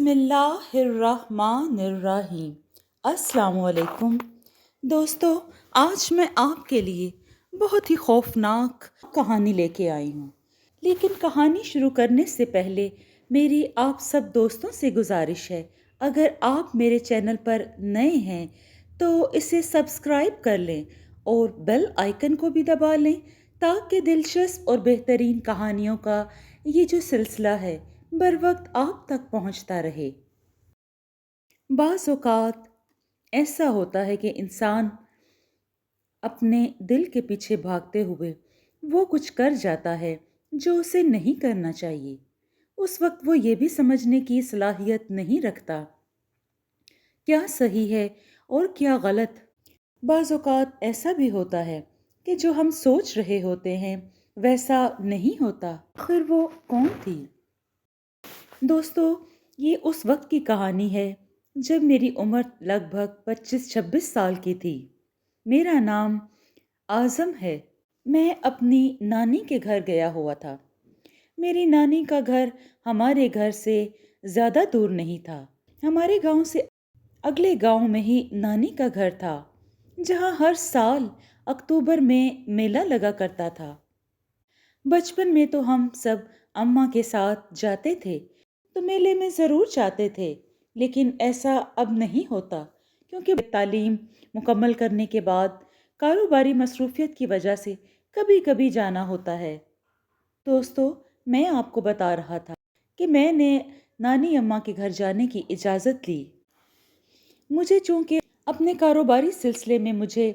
اللہ الرحمن الرحیم۔ السلام علیکم دوستو، آج میں آپ کے لیے بہت ہی خوفناک کہانی لے کے آئی ہوں، لیکن کہانی شروع کرنے سے پہلے میری آپ سب دوستوں سے گزارش ہے، اگر آپ میرے چینل پر نئے ہیں تو اسے سبسکرائب کر لیں اور بیل آئیکن کو بھی دبا لیں تاکہ دلچسپ اور بہترین کہانیوں کا یہ جو سلسلہ ہے بر وقت آپ تک پہنچتا رہے۔ بعض اوقات ایسا ہوتا ہے کہ انسان اپنے دل کے پیچھے بھاگتے ہوئے وہ کچھ کر جاتا ہے جو اسے نہیں کرنا چاہیے۔ اس وقت وہ یہ بھی سمجھنے کی صلاحیت نہیں رکھتا کیا صحیح ہے اور کیا غلط۔ بعض اوقات ایسا بھی ہوتا ہے کہ جو ہم سوچ رہے ہوتے ہیں ویسا نہیں ہوتا۔ آخر وہ کون تھی؟ دوستو، یہ اس وقت کی کہانی ہے جب میری عمر لگ بھگ 25-26 سال کی تھی۔ میرا نام اعظم ہے۔ میں اپنی نانی کے گھر گیا ہوا تھا۔ میری نانی کا گھر ہمارے گھر سے زیادہ دور نہیں تھا۔ ہمارے گاؤں سے اگلے گاؤں میں ہی نانی کا گھر تھا، جہاں ہر سال اکتوبر میں میلہ لگا کرتا تھا۔ بچپن میں تو ہم سب اماں کے ساتھ جاتے تھے تو میلے میں ضرور جاتے تھے، لیکن ایسا اب نہیں ہوتا کیونکہ تعلیم مکمل کرنے کے بعد کاروباری مصروفیت کی وجہ سے کبھی کبھی جانا ہوتا ہے۔ دوستو، میں آپ کو بتا رہا تھا کہ میں نے نانی اماں کے گھر جانے کی اجازت لی۔ مجھے چونکہ اپنے کاروباری سلسلے میں مجھے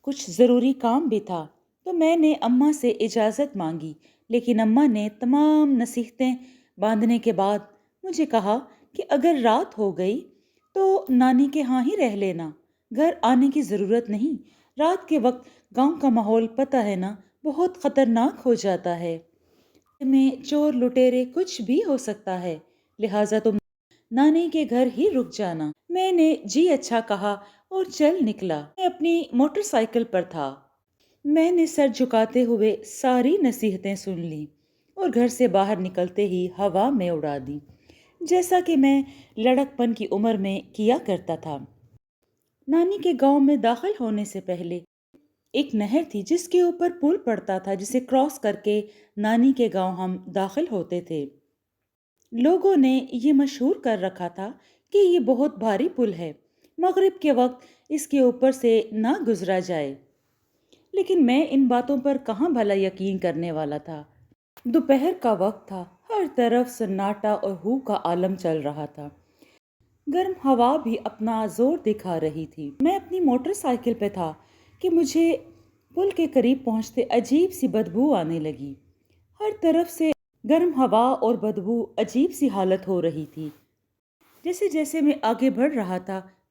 کچھ ضروری کام بھی تھا تو میں نے اماں سے اجازت مانگی، لیکن اماں نے تمام نصیحتیں باندھنے کے بعد مجھے کہا کہ اگر رات ہو گئی تو نانی کے ہاں ہی رہ لینا، گھر آنے کی ضرورت نہیں۔ رات کے وقت گاؤں کا ماحول پتہ ہے نا، بہت خطرناک ہو جاتا ہے، میں چور لٹیرے کچھ بھی ہو سکتا ہے، لہٰذا تم نانی کے گھر ہی رک جانا۔ میں نے جی اچھا کہا اور چل نکلا۔ میں اپنی موٹر سائیکل پر تھا۔ میں نے سر جھکاتے ہوئے ساری نصیحتیں سن لی اور گھر سے باہر نکلتے ہی ہوا میں اڑا دی، جیسا کہ میں لڑک پن کی عمر میں کیا کرتا تھا۔ نانی کے گاؤں میں داخل ہونے سے پہلے ایک نہر تھی جس کے اوپر پل پڑتا تھا، جسے کراس کر کے نانی کے گاؤں ہم داخل ہوتے تھے۔ لوگوں نے یہ مشہور کر رکھا تھا کہ یہ بہت بھاری پل ہے، مغرب کے وقت اس کے اوپر سے نہ گزرا جائے، لیکن میں ان باتوں پر کہاں بھلا یقین کرنے والا تھا۔ دوپہر کا وقت تھا، ہر طرف سناٹا اور ہو کا عالم چل رہا تھا۔ گرم ہوا بھی اپنا زور دکھا رہی تھی۔ میں اپنی موٹر سائیکل پہ تھا کہ مجھے پل کے قریب پہنچتے عجیب سی بدبو آنے لگی۔ ہر طرف سے گرم ہوا اور بدبو، عجیب سی حالت ہو رہی تھی۔ جیسے جیسے میں آگے بڑھ رہا تھا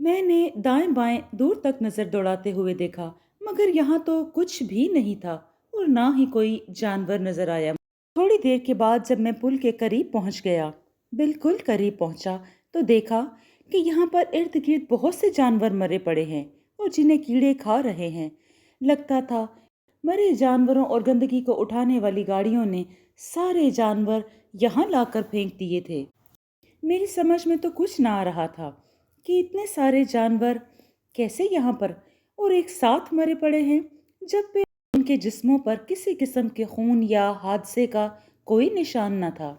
میں نے دائیں بائیں دور تک نظر دوڑاتے ہوئے دیکھا، مگر یہاں تو کچھ بھی نہیں تھا اور نہ ہی کوئی جانور نظر آیا۔ تھوڑی دیر کے بعد جب میں پل کے قریب پہنچ گیا، بالکل قریب پہنچا، تو دیکھا کہ یہاں پر ارد گرد بہت سے جانور مرے پڑے ہیں اور جنہیں کیڑے کھا رہے ہیں۔ لگتا تھا مرے جانوروں اور گندگی کو اٹھانے والی گاڑیوں نے سارے جانور یہاں لا کر پھینک دیے تھے۔ میری سمجھ میں تو کچھ نہ آ رہا تھا کہ اتنے سارے جانور کیسے یہاں پر اور ایک ساتھ مرے پڑے ہیں، جب کہ ان کے جسموں پر کسی قسم کے خون یا حادثے کا کوئی نشان نہ تھا۔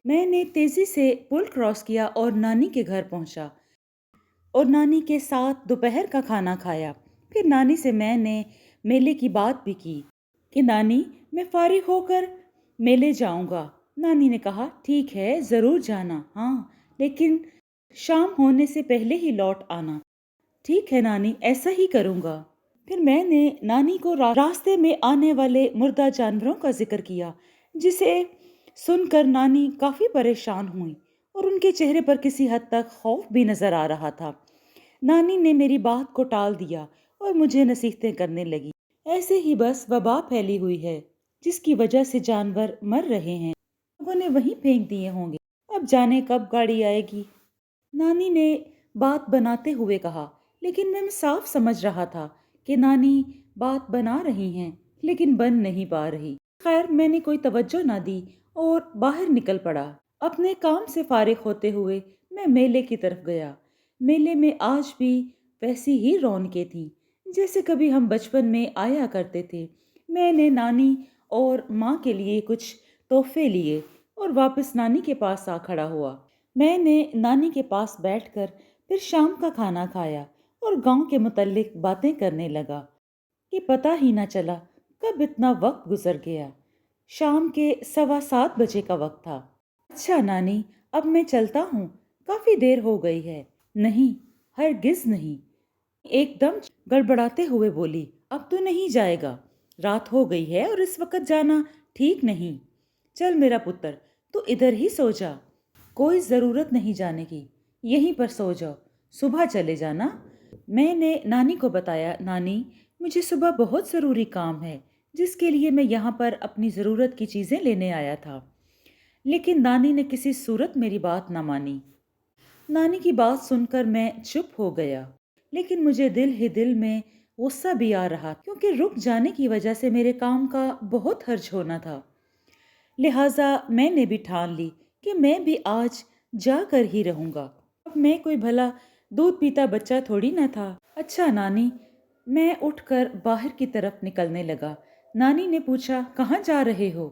میں نے تیزی سے پل کراس کیا اور نانی کے گھر پہنچا اور نانی کے ساتھ دوپہر کا کھانا کھایا۔ پھر نانی سے میں نے میلے کی بات بھی کی کہ نانی، میں فارغ ہو کر میلے جاؤں گا۔ نانی نے کہا ٹھیک ہے، ضرور جانا، ہاں لیکن شام ہونے سے پہلے ہی لوٹ آنا۔ ٹھیک ہے نانی، ایسا ہی کروں گا۔ پھر میں نے نانی کو راستے میں آنے والے مردہ جانوروں کا ذکر کیا، جسے سن کر نانی کافی پریشان ہوئی اور ان کے چہرے پر کسی حد تک خوف بھی نظر آ رہا تھا۔ نانی نے میری بات کو ٹال دیا اور مجھے نصیحتیں کرنے لگی، ایسے ہی بس وبا پھیلی ہوئی ہے جس کی وجہ سے جانور مر رہے ہیں، لوگوں نے وہیں پھینک دیے ہوں گے، اب جانے کب گاڑی آئے گی۔ نانی نے بات بناتے ہوئے کہا، لیکن میں صاف سمجھ رہا تھا کہ نانی بات بنا رہی ہیں لیکن بن نہیں پا رہی۔ خیر، میں نے کوئی توجہ نہ دی اور باہر نکل پڑا۔ اپنے کام سے فارغ ہوتے ہوئے میں میلے کی طرف گیا۔ میلے میں آج بھی ویسی ہی رونقیں تھیں جیسے کبھی ہم بچپن میں آیا کرتے تھے۔ میں نے نانی اور ماں کے لیے کچھ تحفے لیے اور واپس نانی کے پاس آ کھڑا ہوا۔ میں نے نانی کے پاس بیٹھ کر پھر شام کا کھانا کھایا اور گاؤں کے متعلق باتیں کرنے لگا کہ پتہ ہی نہ چلا کب اتنا وقت گزر گیا۔ شام کے 7:15 بجے کا وقت تھا۔ اچھا نانی، اب میں چلتا ہوں، کافی دیر ہو گئی ہے۔ نہیں، ہرگز نہیں، ایک دم گڑبڑاتے ہوئے بولی۔ اب تو نہیں جائے گا، رات ہو گئی ہے اور اس وقت جانا ٹھیک نہیں۔ چل میرا پتر، تو ادھر ہی سو جا، کوئی ضرورت نہیں جانے کی، یہیں پر سو جاؤ، صبح چلے جانا۔ میں نے نانی کو بتایا، نانی مجھے صبح بہت ضروری کام ہے جس کے لیے میں یہاں پر اپنی ضرورت کی چیزیں لینے آیا تھا۔ لیکن نانی نے کسی صورت میری بات نہ مانی۔ نانی کی بات سن کر میں چپ ہو گیا، لیکن مجھے دل ہی دل میں غصہ بھی آ رہا کیونکہ رک جانے کی وجہ سے میرے کام کا بہت حرج ہونا تھا۔ لہٰذا میں نے بھی ٹھان لی کہ میں بھی آج جا کر ہی رہوں گا۔ اب میں کوئی بھلا دودھ پیتا بچہ تھوڑی نہ تھا۔ اچھا نانی، میں اٹھ کر باہر کی طرف نکلنے لگا۔ نانی نے پوچھا، کہاں جا رہے ہو؟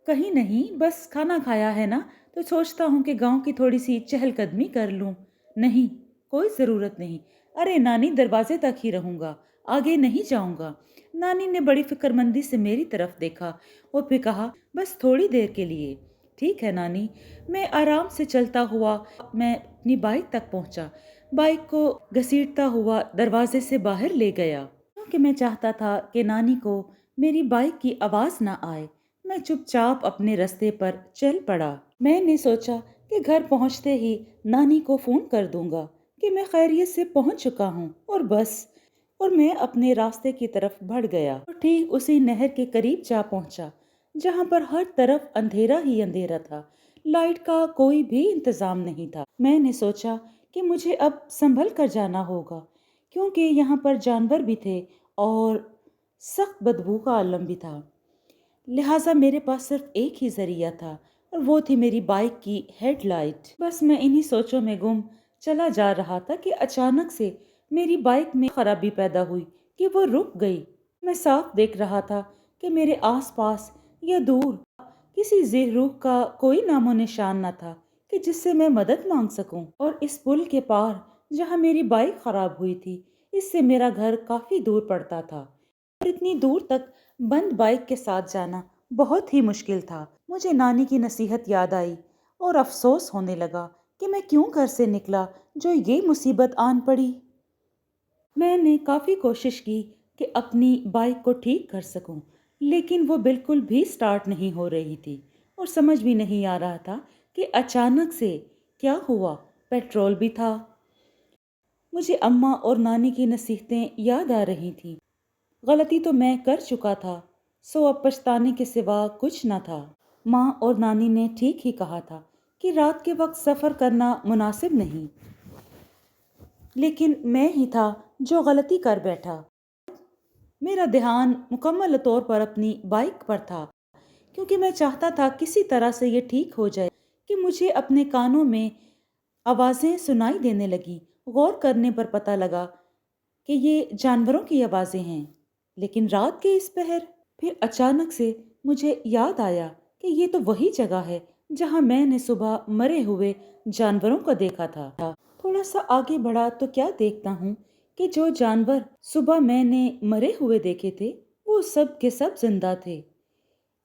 کہیں نہیں، بس کھانا کھایا ہے نا تو سوچتا ہوں کہ گاؤں کی تھوڑی سی چہل قدمی کر لوں۔ نہیں، کوئی ضرورت نہیں۔ ارے نانی، دروازے تک ہی رہوں گا، آگے نہیں جاؤں گا۔ نانی نے بڑی فکر مندی سے میری طرف دیکھا اور پھر کہا، بس تھوڑی دیر کے لیے۔ ٹھیک ہے نانی۔ میں آرام سے چلتا ہوا میں اپنی بائک تک پہنچا۔ بائک کو گھسیٹتا ہوا دروازے سے باہر لے گیا کیونکہ میں چاہتا تھا کہ نانی کو میری بائک کی آواز نہ آئے۔ میں چپ چاپ اپنے رستے پر چل پڑا۔ میں نے سوچا کہ گھر پہنچتے ہی نانی کو فون کر دوں گا کہ میں خیریت سے پہنچ چکا ہوں اور بس، اور میں اپنے راستے کی طرف بڑھ گیا اور ٹھیک اسی نہر کے قریب جا پہنچا جہاں پر ہر طرف اندھیرا ہی اندھیرا تھا، لائٹ کا کوئی بھی انتظام نہیں تھا۔ میں نے سوچا کہ مجھے اب سنبھل کر جانا ہوگا کیونکہ یہاں پر جانور بھی تھے اور سخت بدبو کا عالم بھی تھا۔ لہٰذا میرے پاس صرف ایک ہی ذریعہ تھا اور وہ تھی میری بائک کی ہیڈ لائٹ۔ بس میں انہی سوچوں میں گم چلا جا رہا تھا کہ اچانک سے میری بائک میں خرابی پیدا ہوئی کہ وہ رک گئی۔ میں صاف دیکھ رہا تھا کہ میرے آس پاس یا دور کسی ذی روح کا کوئی نام و نشان نہ تھا کہ جس سے میں مدد مانگ سکوں، اور اس پل کے پار جہاں میری بائک خراب ہوئی تھی اس سے میرا گھر کافی دور پڑتا تھا اور اتنی دور تک بند بائک کے ساتھ جانا بہت ہی مشکل تھا۔ مجھے نانی کی نصیحت یاد آئی اور افسوس ہونے لگا کہ میں کیوں گھر سے نکلا جو یہ مصیبت آن پڑی۔ میں نے کافی کوشش کی کہ اپنی بائک کو ٹھیک کر سکوں، لیکن وہ بالکل بھی سٹارٹ نہیں ہو رہی تھی اور سمجھ بھی نہیں آ رہا تھا کہ اچانک سے کیا ہوا۔ پیٹرول بھی تھا۔ مجھے اماں اور نانی کی نصیحتیں یاد آ رہی تھیں۔ غلطی تو میں کر چکا تھا، سو اب پچھتانے کے سوا کچھ نہ تھا۔ ماں اور نانی نے ٹھیک ہی کہا تھا کہ رات کے وقت سفر کرنا مناسب نہیں، لیکن میں ہی تھا جو غلطی کر بیٹھا۔ میرا دھیان مکمل طور پر اپنی بائک پر تھا کیونکہ میں چاہتا تھا کسی طرح سے یہ ٹھیک ہو جائے کہ مجھے اپنے کانوں میں آوازیں سنائی دینے لگیں۔ غور کرنے پر پتہ لگا کہ یہ جانوروں کی آوازیں ہیں، لیکن رات کے اس پہر۔ پھر اچانک سے مجھے یاد آیا کہ یہ تو وہی جگہ ہے جہاں میں نے صبح مرے ہوئے جانوروں کو دیکھا تھا۔ تھوڑا سا آگے بڑھا تو کیا دیکھتا ہوں کہ جو جانور صبح میں نے مرے ہوئے دیکھے تھے وہ سب کے سب زندہ تھے۔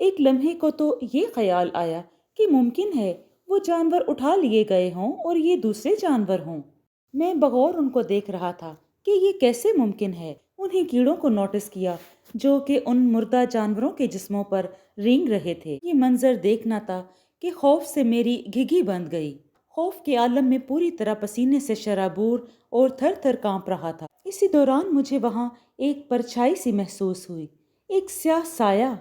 ایک لمحے کو تو یہ خیال آیا کہ ممکن ہے وہ جانور اٹھا لیے گئے ہوں اور یہ دوسرے جانور ہوں۔ میں بغور ان کو دیکھ رہا تھا کہ یہ کیسے ممکن ہے۔ انہیں کیڑوں کو نوٹس کیا جو کہ ان مردہ جانوروں کے جسموں پر رینگ رہے تھے۔ یہ منظر دیکھنا تھا کہ خوف سے میری گھگی بند گئی۔ خوف کے عالم میں پوری طرح پسینے سے شرابور اور تھر تھر کانپ رہا تھا۔ اسی دوران مجھے وہاں ایک پرچھائی سی محسوس ہوئی، ایک سیاہ سایہ،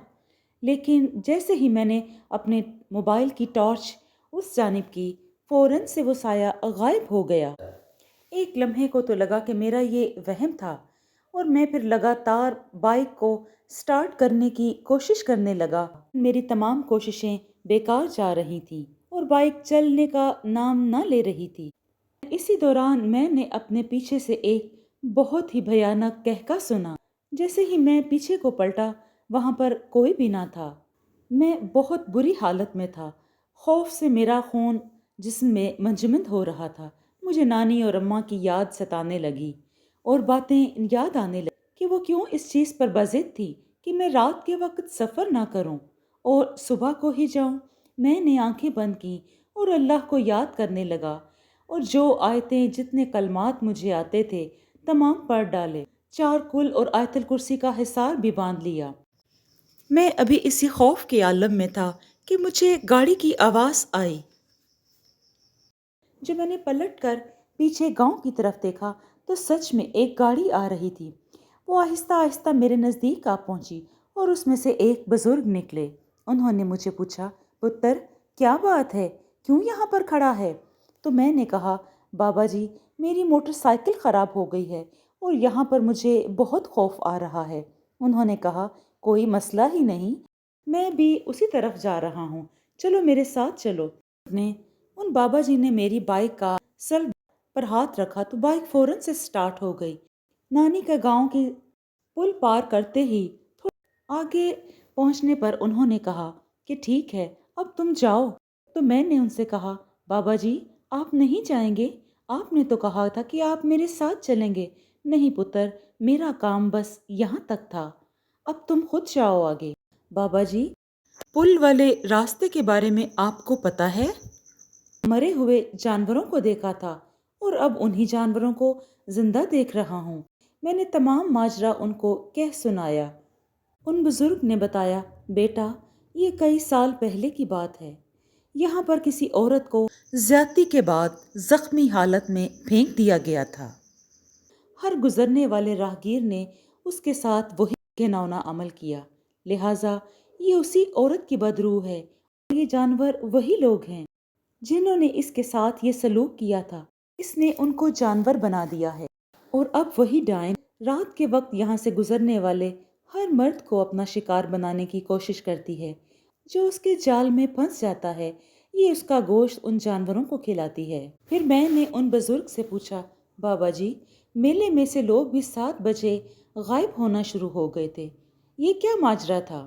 لیکن جیسے ہی میں نے اپنے موبائل کی ٹارچ اس جانب کی، فوراً سے وہ سایہ غائب ہو گیا۔ ایک لمحے کو تو لگا کہ میرا یہ وہم تھا اور میں پھر لگاتار بائک کو سٹارٹ کرنے کی کوشش کرنے لگا۔ میری تمام کوششیں بیکار جا رہی تھیں اور بائک چلنے کا نام نہ لے رہی تھی۔ اسی دوران میں نے اپنے پیچھے سے ایک بہت ہی بھیانک قہقہ سنا۔ جیسے ہی میں پیچھے کو پلٹا، وہاں پر کوئی بھی نہ تھا۔ میں بہت بری حالت میں تھا۔ خوف سے میرا خون جسم میں منجمد ہو رہا تھا۔ مجھے نانی اور اماں کی یاد ستانے لگی اور باتیں یاد آنے لگی کہ وہ کیوں اس چیز پر بضد تھی کہ میں رات کے وقت سفر نہ کروں اور صبح کو ہی جاؤں۔ میں نے آنکھیں بند کی اور اللہ کو یاد کرنے لگا اور جو آیتیں جتنے کلمات مجھے آتے تھے تمام پڑھ ڈالے۔ 4 کل اور آیت الکرسی کا حصار بھی باندھ لیا۔ میں ابھی اسی خوف کے عالم میں تھا کہ مجھے گاڑی کی آواز آئی۔ جب میں نے پلٹ کر پیچھے گاؤں کی طرف دیکھا تو سچ میں ایک گاڑی آ رہی تھی۔ وہ آہستہ آہستہ میرے نزدیک آ پہنچی اور اس میں سے ایک بزرگ نکلے۔ انہوں نے مجھے پوچھا، پتر کیا بات ہے، کیوں یہاں پر کھڑا ہے؟ تو میں نے کہا، بابا جی میری موٹر سائیکل خراب ہو گئی ہے اور یہاں پر مجھے بہت خوف آ رہا ہے۔ انہوں نے کہا، کوئی مسئلہ ہی نہیں، میں بھی اسی طرف جا رہا ہوں، چلو میرے ساتھ چلو۔ ان بابا جی نے میری بائک کا سل پر ہاتھ رکھا تو بائک فوراً سے سٹارٹ ہو گئی۔ نانی کا گاؤں کی پل پار کرتے ہی تھوڑا آگے پہنچنے پر انہوں نے کہا کہ ٹھیک ہے اب تم جاؤ۔ تو میں نے ان سے کہا، بابا جی آپ نہیں جائیں گے؟ آپ نے تو کہا تھا کہ آپ میرے ساتھ چلیں گے۔ نہیں پتر، میرا کام بس یہاں تک تھا، اب تم خود جاؤ آگے۔ بابا جی پل والے راستے کے بارے میں آپ کو پتہ ہے؟ مرے ہوئے جانوروں کو دیکھا تھا اور اب انہی جانوروں کو زندہ دیکھ رہا ہوں۔ میں نے تمام ماجرا ان کو کہہ سنایا۔ ان بزرگ نے بتایا، بیٹا یہ کئی سال پہلے کی بات ہے۔ یہاں پر کسی عورت کو زیادتی کے بعد زخمی حالت میں پھینک دیا گیا تھا۔ ہر گزرنے والے راہگیر نے اس کے ساتھ وہی گھناؤنا عمل کیا، لہٰذا یہ اسی عورت کی بدروح ہے اور یہ جانور وہی لوگ ہیں جنہوں نے اس کے ساتھ یہ سلوک کیا تھا۔ اس نے ان کو جانور بنا دیا ہے اور اب وہی ڈائن رات کے وقت یہاں سے گزرنے والے ہر مرد کو اپنا شکار بنانے کی کوشش کرتی ہے۔ جو اس کے جال میں پھنس جاتا ہے، یہ اس کا گوشت ان جانوروں کو کھلاتی ہے۔ پھر میں نے ان بزرگ سے پوچھا، بابا جی میلے میں سے لوگ بھی 7 بجے غائب ہونا شروع ہو گئے تھے، یہ کیا ماجرا تھا؟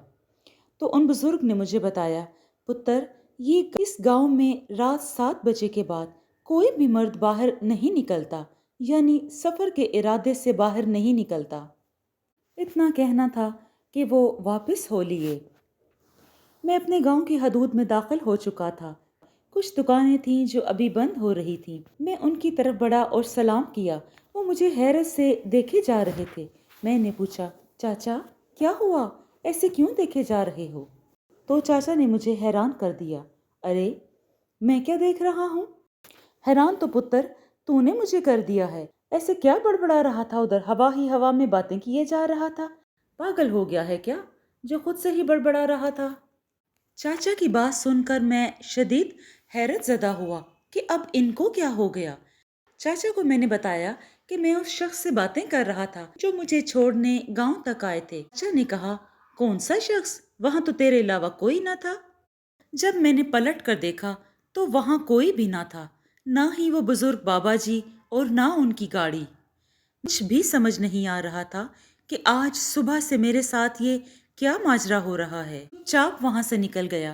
تو ان بزرگ نے مجھے بتایا، پتر یہ اس گاؤں میں رات 7 بجے کے بعد کوئی بھی مرد باہر نہیں نکلتا، یعنی سفر کے ارادے سے باہر نہیں نکلتا۔ اتنا کہنا تھا کہ وہ واپس ہو لیے۔ میں اپنے گاؤں کی حدود میں داخل ہو چکا تھا۔ کچھ دکانیں تھیں جو ابھی بند ہو رہی تھیں۔ میں ان کی طرف بڑھا اور سلام کیا۔ وہ مجھے حیرت سے دیکھے جا رہے تھے۔ میں نے پوچھا، چاچا کیا ہوا، ایسے کیوں دیکھے جا رہے ہو؟ تو چاچا نے مجھے حیران کر دیا۔ ارے میں کیا دیکھ رہا ہوں؟ حیران تو پتر تو نے مجھے کر دیا ہے۔ ایسے کیا بڑبڑا رہا تھا ادھر، ہوا ہی ہوا میں باتیں کیے جا رہا تھا؟ پاگل ہو گیا ہے کیا جو خود سے ہی بڑبڑا رہا تھا؟ چاچا کی بات سن کر میں شدید حیرت زدہ ہوا کہ اب ان کو کیا ہو گیا۔ چاچا کو میں نے بتایا کہ میں اس شخص سے باتیں کر رہا تھا جو مجھے چھوڑنے گاؤں تک آئے تھے۔ چاچا نے کہا، کون سا شخص؟ وہاں تو تیرے علاوہ کوئی نہ تھا۔ جب میں نے پلٹ کر دیکھا تو وہاں کوئی بھی نہ تھا، نہ ہی وہ بزرگ بابا جی اور نہ ان کی گاڑی۔ کچھ بھی سمجھ نہیں آ رہا تھا کہ آج صبح سے میرے ساتھ یہ کیا ماجرا ہو رہا ہے۔ چاپ وہاں سے نکل گیا۔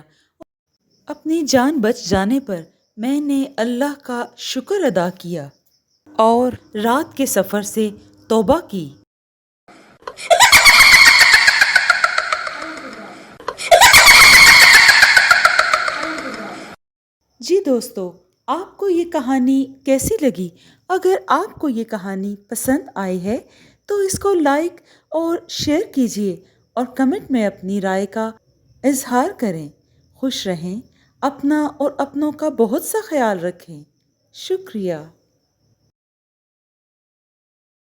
اپنی جان بچ جانے پر میں نے اللہ کا شکر ادا کیا اور رات کے سفر سے توبہ کی۔ جی دوستو، آپ کو یہ کہانی کیسی لگی؟ اگر آپ کو یہ کہانی پسند آئی ہے تو اس کو لائک اور شیئر کیجیے اور کمنٹ میں اپنی رائے کا اظہار کریں۔ خوش رہیں، اپنا اور اپنوں کا بہت سا خیال رکھیں۔ شکریہ۔